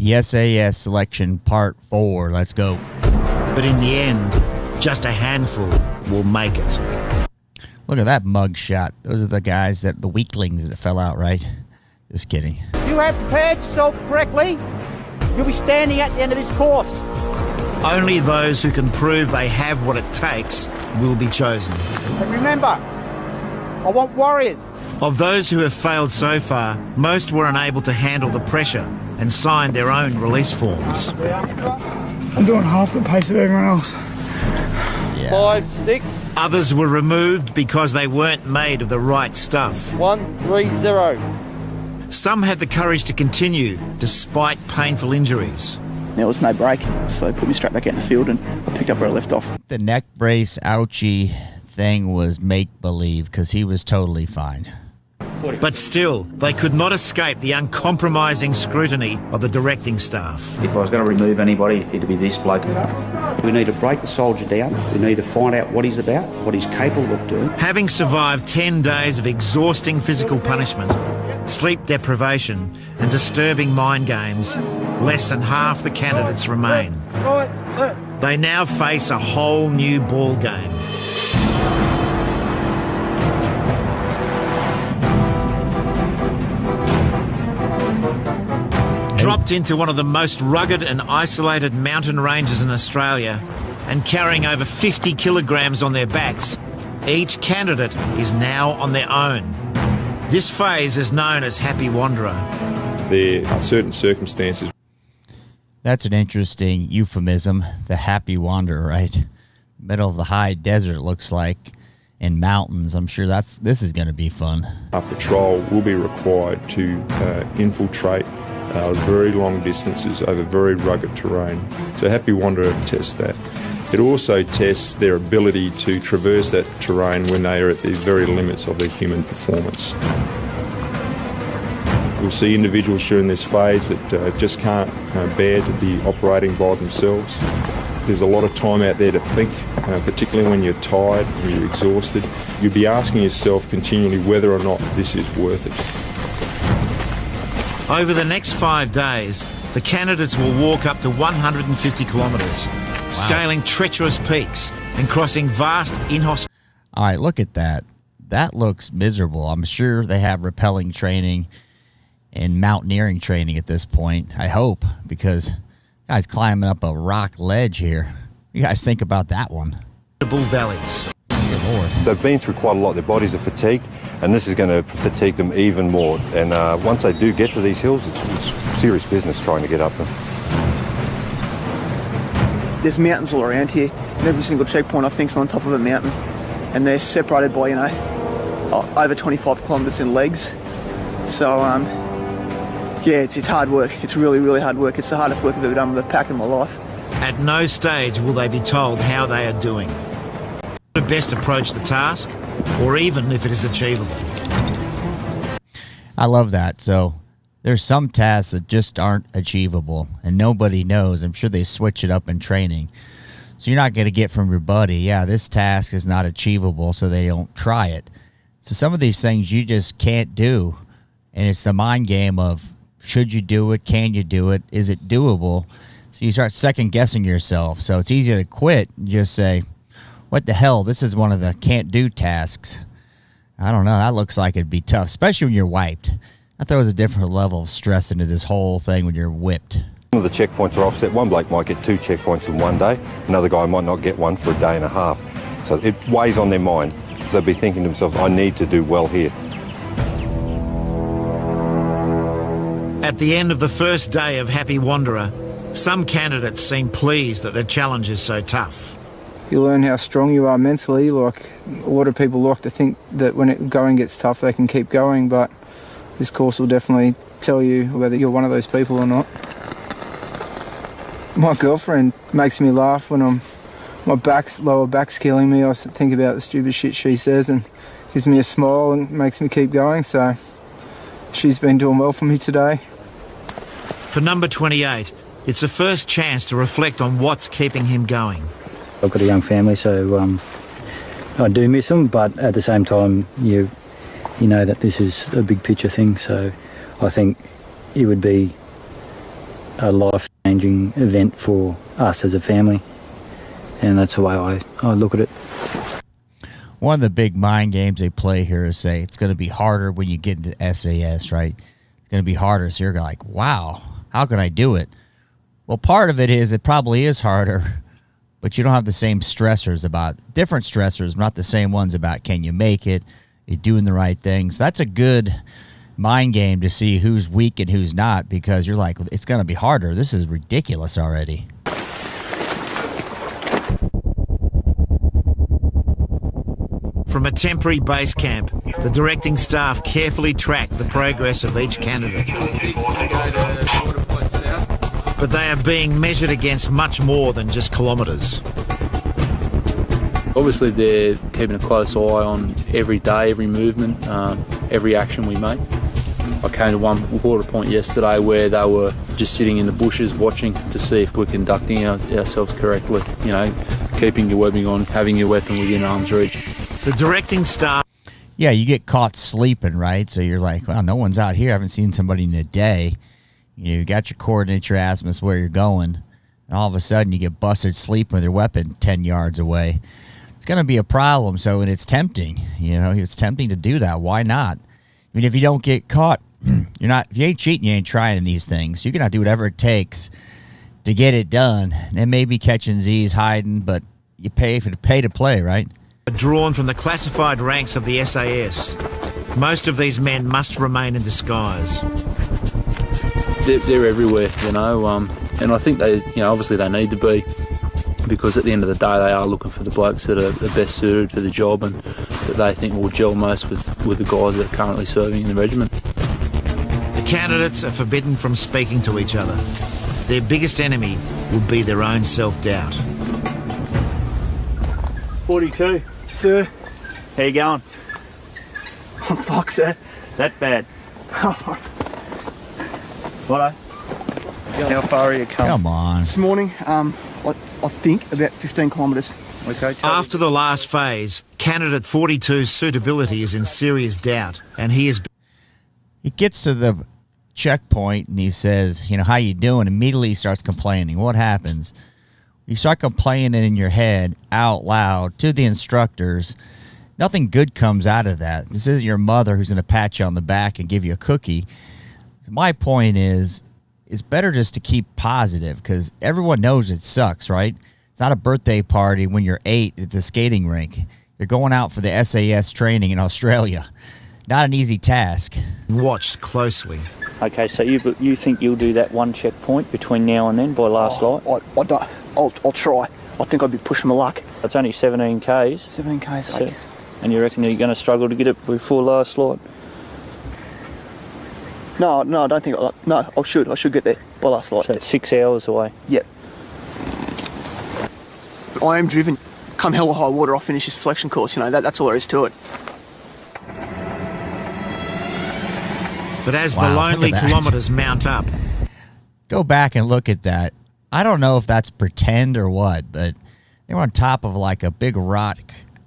The SAS selection part 4. Let's go. But in the end, just a handful will make it. Look at that mug shot. Those are the guys the weaklings that fell out, right? Just kidding. You have prepared yourself correctly. You'll be standing at the end of this course. Only those who can prove they have what it takes will be chosen. And remember, I want warriors. Of those who have failed so far, most were unable to handle the pressure and signed their own release forms. I'm doing half the pace of everyone else. Yeah. 5, 6. Others were removed because they weren't made of the right stuff. 1, 3, 0. Some had the courage to continue despite painful injuries. There was no break, so they put me straight back out in the field and I picked up where I left off. The neck brace ouchie thing was make-believe because he was totally fine. But still, they could not escape the uncompromising scrutiny of the directing staff. If I was going to remove anybody, it'd be this bloke. We need to break the soldier down. We need to find out what he's about, what he's capable of doing. Having survived 10 days of exhausting physical punishment, sleep deprivation and disturbing mind games, less than half the candidates remain. They now face a whole new ball game. Dropped into one of the most rugged and isolated mountain ranges in Australia and carrying over 50 kilograms on their backs, each candidate is now on their own. This phase is known as Happy Wanderer. There are certain circumstances. That's an interesting euphemism, the Happy Wanderer, right? Middle of the high desert, it looks like, and mountains. I'm sure this is going to be fun. A patrol will be required to infiltrate very long distances over very rugged terrain. So Happy Wanderer tests that. It also tests their ability to traverse that terrain when they are at the very limits of their human performance. We'll see individuals during this phase that just can't bear to be operating by themselves. There's a lot of time out there to think, particularly when you're tired, when you're exhausted. You'll be asking yourself continually whether or not this is worth it. Over the next 5 days, the candidates will walk up to 150 kilometres, scaling treacherous peaks and crossing vast inhospitable... All right, look at that. That looks miserable. I'm sure they have rappelling training and mountaineering training at this point, I hope, because guys climbing up a rock ledge here. You guys think about that one. ...valleys. Good Lord. They've been through quite a lot. Their bodies are fatigued, and this is going to fatigue them even more. And once they do get to these hills, it's serious business trying to get up them. There's mountains all around here, and every single checkpoint I think is on top of a mountain, and they're separated by, over 25 kilometres in legs. So, yeah, it's hard work. It's really, really hard work. It's the hardest work I've ever done with a pack in my life. At no stage will they be told how they are doing, to best approach the task, or even if it is achievable. I love that. So there's some tasks that just aren't achievable, and nobody knows. I'm sure they switch it up in training. So you're not going to get from your buddy, yeah, this task is not achievable, so they don't try it. So some of these things you just can't do, and it's the mind game of, should you do it? Can you do it? Is it doable? So you start second-guessing yourself. So it's easy to quit and just say, what the hell? This is one of the can't-do tasks. I don't know. That looks like it'd be tough, especially when you're wiped. I thought it was a different level of stress into this whole thing when you're whipped. Some of the checkpoints are offset. One bloke might get 2 checkpoints in one day. Another guy might not get one for a day and a half. So it weighs on their mind. They'll be thinking to themselves, I need to do well here. At the end of the first day of Happy Wanderer, some candidates seem pleased that the challenge is so tough. You learn how strong you are mentally. Like, a lot of people like to think that when going gets tough, they can keep going, but this course will definitely tell you whether you're one of those people or not. My girlfriend makes me laugh when my lower back's killing me. I think about the stupid shit she says and gives me a smile and makes me keep going, so she's been doing well for me today. For number 28, it's the first chance to reflect on what's keeping him going. I've got a young family, so I do miss them, but at the same time, you know that this is a big picture thing, so I think it would be a life-changing event for us as a family, and that's the way I look at it. One of the big mind games they play here is say it's going to be harder when you get into SAS, right? It's going to be harder. So you're like, wow, how can I do it? Well, part of it is it probably is harder, but you don't have the same stressors about different stressors, not the same ones about can you make it, you're doing the right things. That's a good mind game to see who's weak and who's not, because you're like, it's going to be harder. This is ridiculous already. From a temporary base camp, the directing staff carefully track the progress of each candidate. But they are being measured against much more than just kilometres. Obviously they're keeping a close eye on every day, every movement, every action we make. I came to one water point yesterday where they were just sitting in the bushes watching to see if we're conducting ourselves correctly. You know, keeping your webbing on, having your weapon within arm's reach. The directing staff... Yeah, you get caught sleeping, right? So you're like, well, no one's out here. I haven't seen somebody in a day. You got your coordinates, your azimuths, where you're going. And all of a sudden you get busted sleeping with your weapon 10 yards away. It's going to be a problem. So, and it's tempting. You know, it's tempting to do that. Why not? I mean, if you don't get caught, you're not, if you ain't cheating, you ain't trying these things. You're going to do whatever it takes to get it done. And maybe catching Z's, hiding, but you pay to play, right? Drawn from the classified ranks of the SAS. Most of these men must remain in disguise. They're everywhere, you know, and I think they, you know, obviously they need to be, because at the end of the day they are looking for the blokes that are the best suited for the job and that they think will gel most with the guys that are currently serving in the regiment. The candidates are forbidden from speaking to each other. Their biggest enemy will be their own self-doubt. 42. Sir. How you going? Oh, fuck, sir. That bad? What? How far are you coming? Come on. This morning, I think about 15 kilometres. Okay. After the last phase, candidate 42's suitability is in serious doubt, and he gets to the checkpoint and he says, you know, how you doing? Immediately he starts complaining. What happens? You start complaining in your head out loud to the instructors. Nothing good comes out of that. This isn't your mother who's going to pat you on the back and give you a cookie. My point is, it's better just to keep positive, because everyone knows it sucks, right? It's not a birthday party when you're 8 at the skating rink. You're going out for the SAS training in Australia. Not an easy task. watched closely. Okay, so you think you'll do that one checkpoint between now and then by last light? I don't. I'll try. I think I'd be pushing my luck. It's only 17 Ks. 17 Ks, so, and you reckon you're going to struggle to get it before last light? No, I don't think. No, I should get there by last light. So it's 6 hours away. Yep. I am driven. Come hell or high water, I'll finish this selection course. You know, that's all there is to it. But as the lonely kilometres mount up, go back and look at that. I don't know if that's pretend or what, but they were on top of like a big rock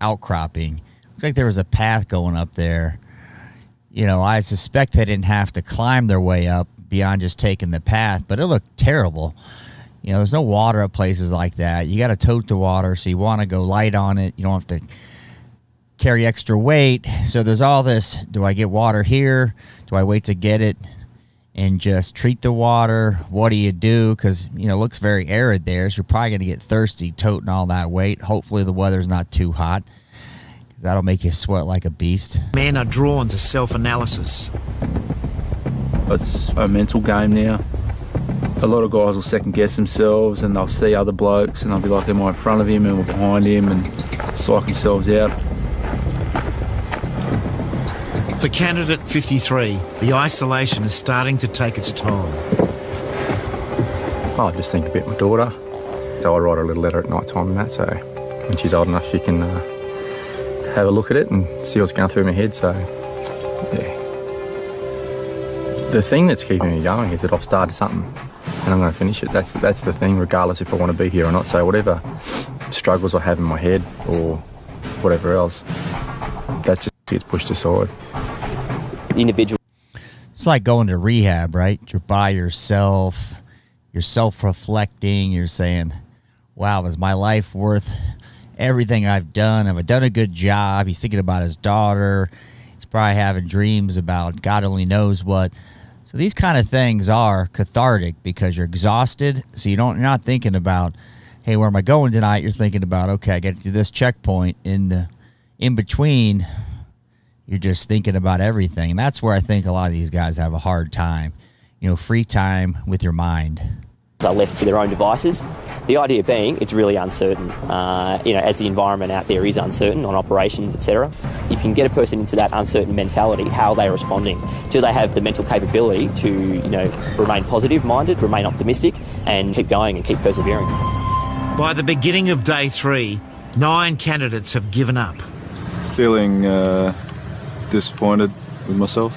outcropping. Looks like there was a path going up there. You know, I suspect they didn't have to climb their way up beyond just taking the path, but it looked terrible. You know, there's no water at places like that. You got to tote the water, so you want to go light on it. You don't have to carry extra weight. So there's all this, do I get water here? Do I wait to get it and just treat the water? What do you do? Because, you know, it looks very arid there, so you're probably going to get thirsty toting all that weight. Hopefully the weather's not too hot, because that'll make you sweat like a beast. Men are drawn to self-analysis. It's a mental game now. A lot of guys will second-guess themselves and they'll see other blokes and they'll be like, am I in front of him and we're behind him, and psych themselves out. For candidate 53, the isolation is starting to take its toll. I just think about my daughter. So I write a little letter at night time and that, so when she's old enough she can have a look at it and see what's going through my head. So, yeah. The thing that's keeping me going is that I've started something and I'm going to finish it. That's the thing, regardless if I want to be here or not. So whatever struggles I have in my head or whatever else, that just gets pushed aside. Individual. It's like going to rehab, right? You're by yourself. You're self-reflecting. You're saying, wow, is my life worth everything I've done? Have I done a good job? He's thinking about his daughter. He's probably having dreams about God only knows what. So these kind of things are cathartic because you're exhausted. So you're not thinking about, hey, where am I going tonight? You're thinking about, okay, I get to this checkpoint. In between, you're just thinking about everything. And that's where I think a lot of these guys have a hard time. Free time with your mind. Are left to their own devices. The idea being it's really uncertain, as the environment out there is uncertain on operations, etc. If you can get a person into that uncertain mentality, how are they responding? Do they have the mental capability to, remain positive-minded, remain optimistic, and keep going and keep persevering? By the beginning of day 3, 9 candidates have given up. Feeling disappointed with myself.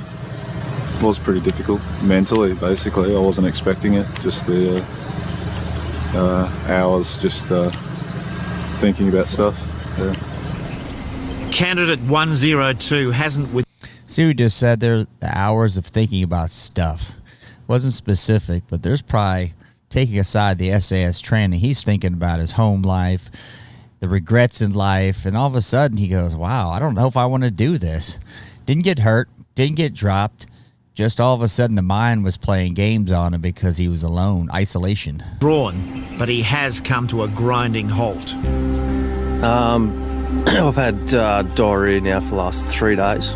It was pretty difficult mentally, basically. I wasn't expecting it, just the hours just thinking about stuff. Yeah. Candidate 102 hasn't... See, we just said there, the hours of thinking about stuff. Wasn't specific, but there's probably, taking aside the SAS training, he's thinking about his home life, the regrets in life, and all of a sudden he goes, wow, I don't know if I want to do this. Didn't get hurt, didn't get dropped. Just all of a sudden the mind was playing games on him because he was alone, isolation. Drawn, but he has come to a grinding halt. I've had diarrhoea now for the last 3 days.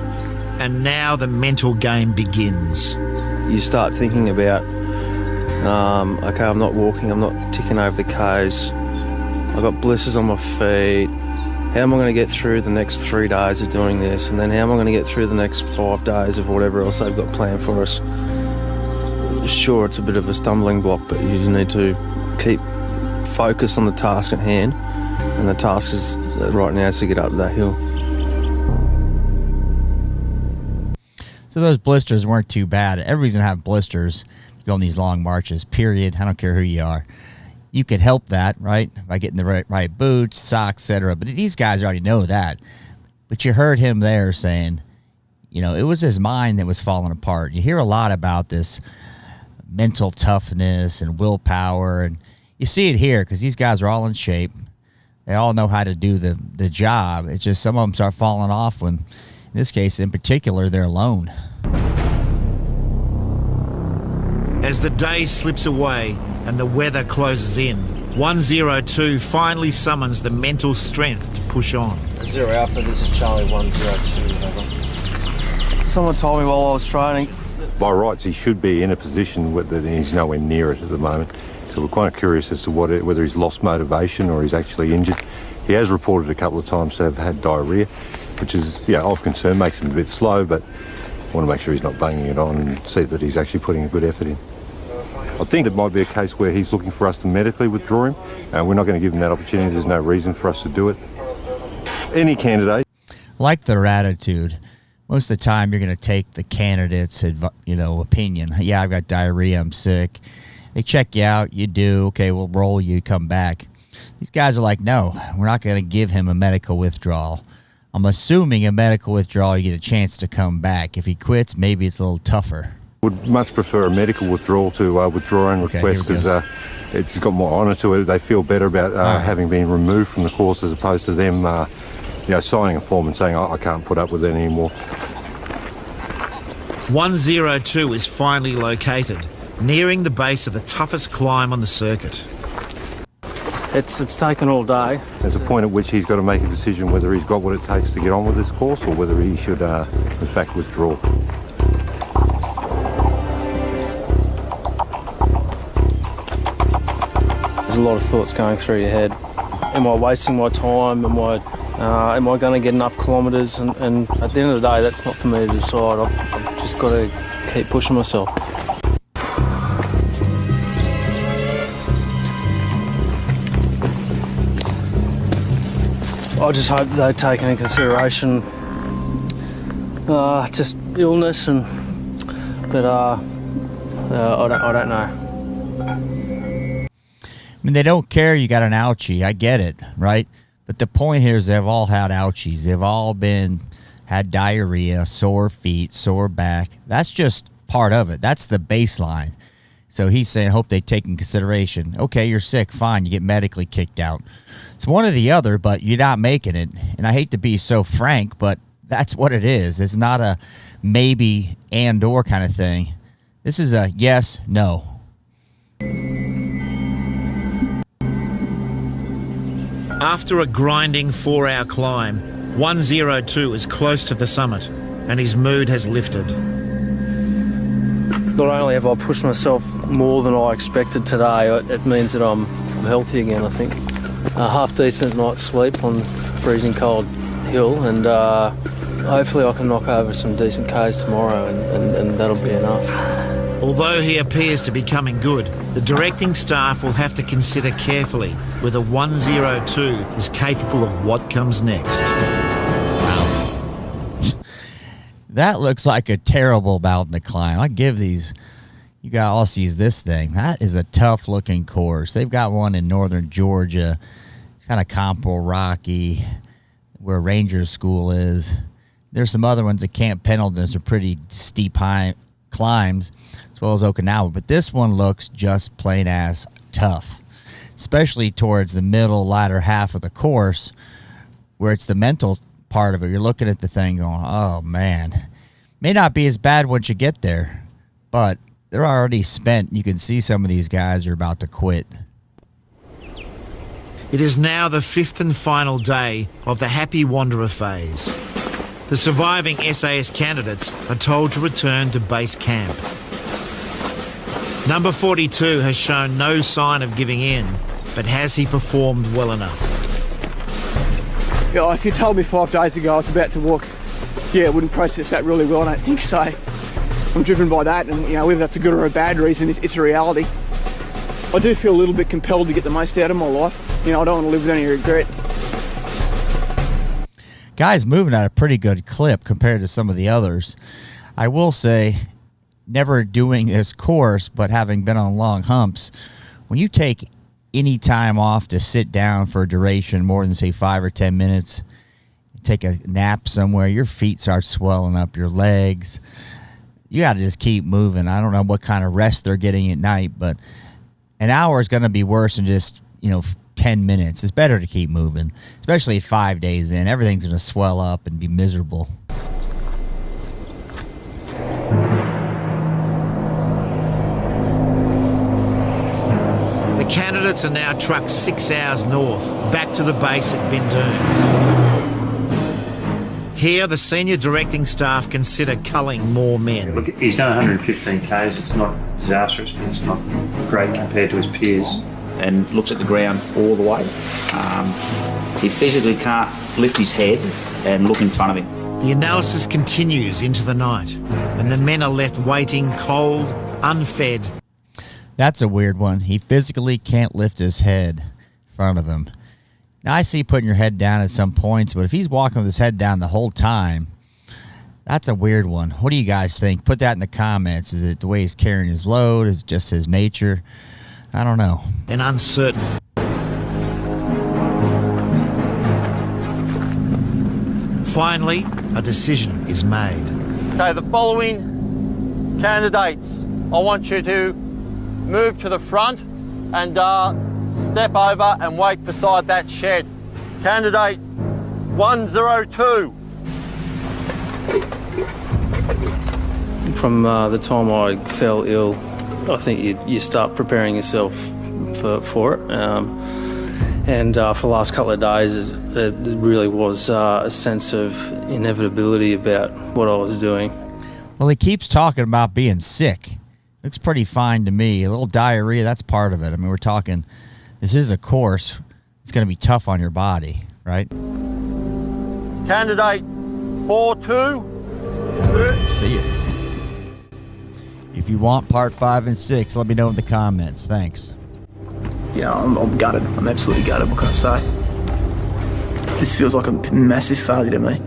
And now the mental game begins. You start thinking about, okay, I'm not walking, I'm not ticking over the Ks, I've got blisters on my feet. How am I going to get through the next 3 days of doing this? And then how am I going to get through the next 5 days of whatever else they've got planned for us? Sure, it's a bit of a stumbling block, but you need to keep focused on the task at hand. And the task is right now is to get up that hill. So those blisters weren't too bad. Everybody's going to have blisters. You go on these long marches, period. I don't care who you are. You could help that, right, by getting the right boots, socks, etc. But these guys already know that. But you heard him there saying, it was his mind that was falling apart. You hear a lot about this mental toughness and willpower, and you see it here because these guys are all in shape. They all know how to do the job. It's just some of them start falling off when, in this case in particular, they're alone. As the day slips away and the weather closes in, 102 finally summons the mental strength to push on. 0 Alpha, this is Charlie 102, over. Someone told me while I was training. By rights, he should be in a position that he's nowhere near it at the moment. So we're kind of curious as to whether he's lost motivation or he's actually injured. He has reported a couple of times to have had diarrhoea, which is, of concern, makes him a bit slow, but I want to make sure he's not banging it on and see that he's actually putting a good effort in. I think it might be a case where he's looking for us to medically withdraw him. We're not going to give him that opportunity. There's no reason for us to do it. Any candidate. Like their attitude. Most of the time you're going to take the candidate's opinion. Yeah, I've got diarrhea, I'm sick. They check you out, you do, okay, we'll roll you, come back. These guys are like, no, we're not going to give him a medical withdrawal. I'm assuming a medical withdrawal, you get a chance to come back. If he quits, maybe it's a little tougher. Would much prefer a medical withdrawal to withdraw and request because it's got more honour to it. They feel better about having been removed from the course as opposed to them signing a form and saying, I can't put up with it anymore. 102 is finally located, nearing the base of the toughest climb on the circuit. It's taken all day. There's a point at which he's got to make a decision whether he's got what it takes to get on with this course or whether he should, in fact, withdraw. There's a lot of thoughts going through your head. Am I wasting my time? Am I going to get enough kilometres? And at the end of the day, that's not for me to decide. I've just got to keep pushing myself. I just hope they take into consideration just illness but I don't know. I mean, they don't care you got an ouchie. I get it, right? But the point here is they've all had ouchies. They've all had diarrhea, sore feet, sore back. That's just part of it. That's the baseline. So he's saying, hope they take in consideration. Okay, you're sick, fine, you get medically kicked out. It's one or the other, but you're not making it. And I hate to be so frank, but that's what it is. It's not a maybe and or kind of thing. This is a yes, no. After a grinding 4-hour climb, 102 is close to the summit, and his mood has lifted. Not only have I pushed myself more than I expected today, it means that I'm healthy again, I think. A half-decent night's sleep on freezing cold hill, and hopefully I can knock over some decent Ks tomorrow, and that'll be enough. Although he appears to be coming good, the directing staff will have to consider carefully whether 102 is capable of what comes next. That looks like a terrible mountain to climb. I give these, you got Aussies this thing. That is a tough looking course. They've got one in northern Georgia. It's kind of comparable rocky, where Rangers School is. There's some other ones at Camp Pendleton. Some pretty steep high climbs, as well as Okinawa. But this one looks just plain ass tough, especially towards the middle, latter half of the course, where it's the mental part of it. You're looking at the thing going, oh man, may not be as bad once you get there, but they're already spent. You can see some of these guys are about to quit. It is now the 5th and final day of the Happy Wanderer phase. The surviving SAS candidates are told to return to base camp. Number 42 has shown no sign of giving in, but has he performed well enough? Yeah, if you told me 5 days ago I was about to walk, I wouldn't process that really well, I don't think so. I'm driven by that, and whether that's a good or a bad reason, it's a reality. I do feel a little bit compelled to get the most out of my life. I don't want to live with any regret. Guy's moving at a pretty good clip compared to some of the others. I will say, never doing this course, but having been on long humps, when you take any time off to sit down for a duration more than say 5 or 10 minutes, take a nap somewhere, your feet start swelling up, your legs. You got to just keep moving. I don't know what kind of rest they're getting at night, but an hour is going to be worse than just 10 minutes. It's better to keep moving, especially 5 days in. Everything's going to swell up and be miserable. The candidates are now trucked 6 hours north, back to the base at Bindoon. Here, the senior directing staff consider culling more men. Look, he's done 115 Ks. It's not disastrous, but it's not great compared to his peers. And looks at the ground all the way. He physically can't lift his head and look in front of him. The analysis continues into the night, and the men are left waiting, cold, unfed. That's a weird one. He physically can't lift his head in front of him. Now, I see putting your head down at some points, but if he's walking with his head down the whole time, that's a weird one. What do you guys think? Put that in the comments. Is it the way he's carrying his load? Is it just his nature? I don't know. And uncertain. Finally, a decision is made. Okay, the following candidates, I want you to move to the front and step over and wait beside that shed. Candidate 102. From the time I fell ill, I think you start preparing yourself for it. And for the last couple of days, it really was a sense of inevitability about what I was doing. Well, he keeps talking about being sick. Looks pretty fine to me. A little diarrhea, that's part of it. I mean, we're talking, this is a course. It's going to be tough on your body, right? Candidate 42. See you. If you want part 5 and 6, let me know in the comments. Thanks. I'm gutted. I'm absolutely gutted, what can I say? This feels like a massive failure to me.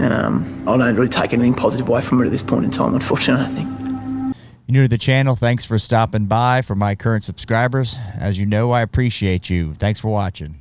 And I don't really take anything positive away from it at this point in time, unfortunately, I think. You're new to the channel, thanks for stopping by. For my current subscribers, as you know, I appreciate you. Thanks for watching.